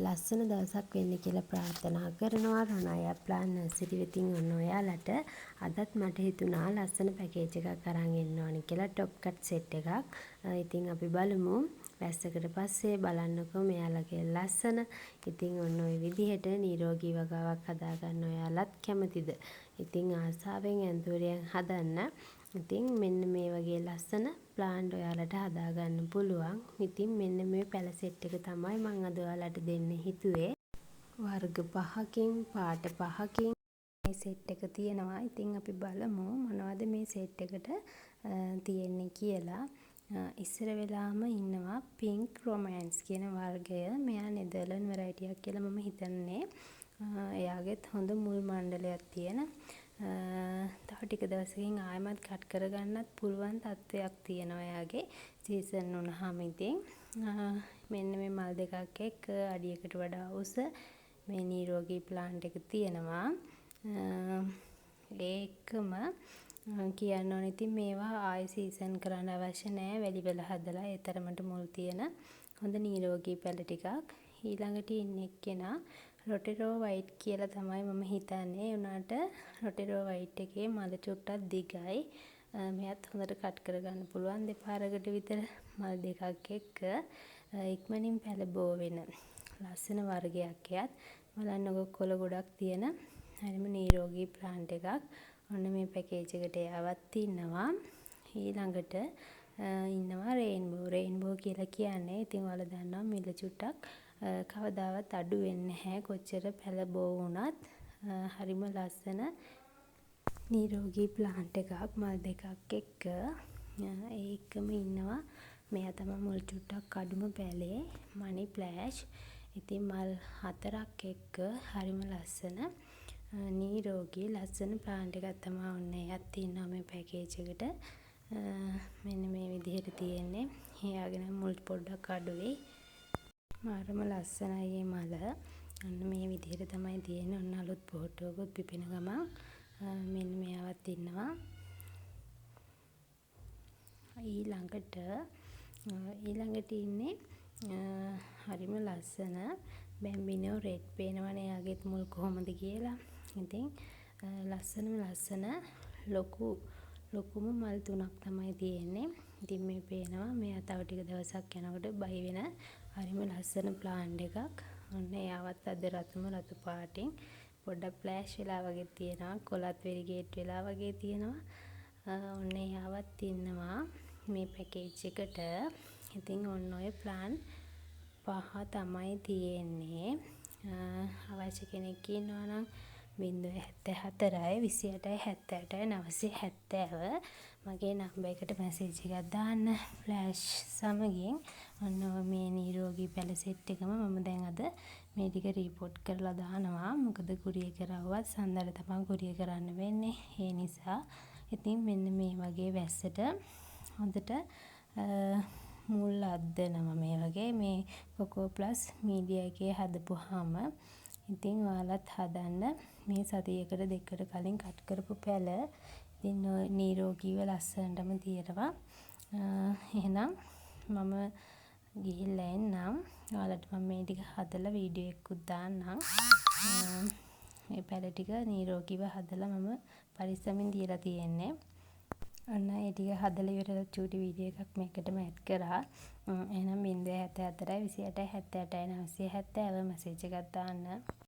ලස්සන දවසක් වෙන්න කියලා ප්‍රාර්ථනා කරනවා. රොණායා ප්ලාන් නර්සරි වෙතින් ඔන්න ඔයාලට අදත් මට හිතුණා ලස්සන පැකේජ් එකක් අරන් එන්න ඕනි කියලා টොප් කට් සෙට් එකක්. ඉතින් අපි බලමු වැස්සකට පස්සේ බලන්නකෝ මෙයාලගේ ලස්සන. ඉතින් ඔන්න ඔය විදිහට නිරෝගී වගාවක් හදාගන්න ඔයාලත් කැමතිද? ඉතින් ආසාවෙන් ඇන්තූරියම් හදන්න. ඉතින් මෙන්න මේ වගේ ලස්සන ප්ලාන්ට් ඔයාලට හදාගන්න පුළුවන්. ඉතින් මෙන්න මේ පැල සෙට් එක තමයි මම අද ඔයාලට දෙන්න හිතුවේ. වර්ග 5කින් පාට 5කින් මේ සෙට් එක තියෙනවා. ඉතින් අපි බලමු මොනවද මේ සෙට් එකට තියෙන්නේ කියලා. ඉස්සර වෙලාම ඉන්නවා පින්ක් රොමෑන්ස් කියන වර්ගය. මෙයා නෙදර්ලන්ඩ් වෙරයිටි එකක් කියලා මම හිතන්නේ. එයාගෙත් හොඳ මුල් මණ්ඩලයක් තියෙන. තව ටික දවසකින් ආයෙමත් කට් කරගන්නත් පුළුවන් තත්ත්වයක් තියෙනවා එයාගේ සීසන් වුණාම. ඉතින් මෙන්න මේ මල් දෙකක් එක්ක අඩියකට වඩා උස මේ නිරෝගී ප්ලාන්ට් එක තියෙනවා. ඒකම කියන්න ඕනේ ඉතින් මේවා ආයෙ සීසන් කරන්න අවශ්‍ය නැහැ. වැලිවල හදලා ඒ තරමට මුල් තියෙන හොඳ නිරෝගී පැල ටිකක්. ඊළඟට ඉන්න එක්කෙනා රොටෙරෝ වයිට් කියලා තමයි මම හිතන්නේ. ඒ උනාට රොටෙරෝ වයිට් එකේ මල චුට්ටක් දිගයි. මෙයත් හොඳට කට් කරගන්න පුළුවන් දෙපාරකට විතර මල් දෙකක් එක්ක. ඉක්මනින් පැල බෝ වෙන ලස්සන වර්ගයක් එයත්. බලන්නකො කොළ ගොඩක් තියෙන හරිම නිරෝගී ප්ලාන්ට් එකක්. ඔන්න මේ පැකේජ් එකට එයාවත් ඉන්නවා. ඊළඟට ඉන්නවා රේන්බෝ. රේන්බෝ කියලා කියන්නේ ඉතින් ඔයාලා දන්නවා මිල චුට්ටක් කවදාවත් අඩු වෙන්නේ නැහැ. කොච්චර පැල බෝ වුණත් හරිම ලස්සන නිරෝගී ප්ලාන්ට් එකක් මල් දෙකක් එක්ක. ඒකම ඉන්නවා මෙයා තමයි මුල් චුට්ටක් අඩුම පැලේ මනි ප්ලෑෂ්. ඉතින් මල් 4ක් එක්ක හරිම ලස්සන නිරෝගී ලස්සන ප්ලාන්ට් එකක් තමයි ඔන්න එයත් ඉන්නවා මේ පැකේජ් එකට. මෙන්න මේ විදිහට තියෙන්නේ. එයාගෙන මුල් පොඩ්ඩක් අඩුයි. මාරම ලස්සනයි මේ මල. ඔන්න මේ විදිහට තමයි තියෙන්නේ. ඔන්න අලුත් පොහොට්ටුවකුත් පිපෙන ගමන් මෙන්න මෙයාවත් ඉන්නවා. ඊළඟට ඉන්නේ හරිම ලස්සන බැම්බිනෝ රෙඩ් පේනවනේ එයාගෙත් මුල් කොහොමද කියලා. ඉතින් ලස්සන ලොකුම මල් 3ක් තමයි තියෙන්නේ. ඉතින් මේ පේනවා මෙයා තව ටික දවසක් යනකොට බයි වෙන හරිම ලස්සන ප්ලාන්ට් එකක්. ඔන්න එයාවත් අද රතු පාටින් පොඩ්ඩක් ෆ්ලෑෂ් වෙලා වගේ තියෙනවා. කොළත් වෙරිගේට් වෙලා වගේ තියෙනවා. ඔන්න එයාවත් ඉන්නවා මේ පැකේජ් එකට. ඉතින් ඔන්න ඔය ප්ලාන් 5 තමයි තියෙන්නේ. අවශ්‍ය කෙනෙක් ඉන්නවා නම් 074 28 78 970 මගේ නම්බර් එකට මැසේජ් එකක් දාන්න ෆ්ලෑෂ් සමගින්. ඔන්න මේ නිරෝගී පැල සෙට් එකම මම දැන් අද මේ ටික රිපෝට් කරලා දානවා. මොකද කුරියර් කරවුවත් සඳර තමයි කුරියර් කරන්න වෙන්නේ. ඒ නිසා ඉතින් මෙන්න මේ වගේ වැස්සට හොඳට මුල් අද්දනවා මේ වගේ මේ කොකෝ ප්ලස් මීඩියා එකේ හදපුවාම. ඉතින් ඔයාලත් හදන්න මේ සතියකට දෙකකට කලින් කට් කරපු පැල. ඉතින් නිරෝගීව ලස්සනටම තියෙනවා. එහෙනම් මම ගිහිල්ලා එන්නම්. ඔයාලට මම මේ ටික හදලා වීඩියෝ එකකුත් දාන්නම්. මේ පැල ටික නිරෝගීව හදලා මම පරිස්සමින් තියලා තියෙන්නේ. ඔන්න ඒ ටික හදලා ඉවරලා චූටි වීඩියෝ එකක් මේකටම ඇඩ් කරා. එහෙනම් 074 28 78 970 මැසේජ් එකක් දාන්න.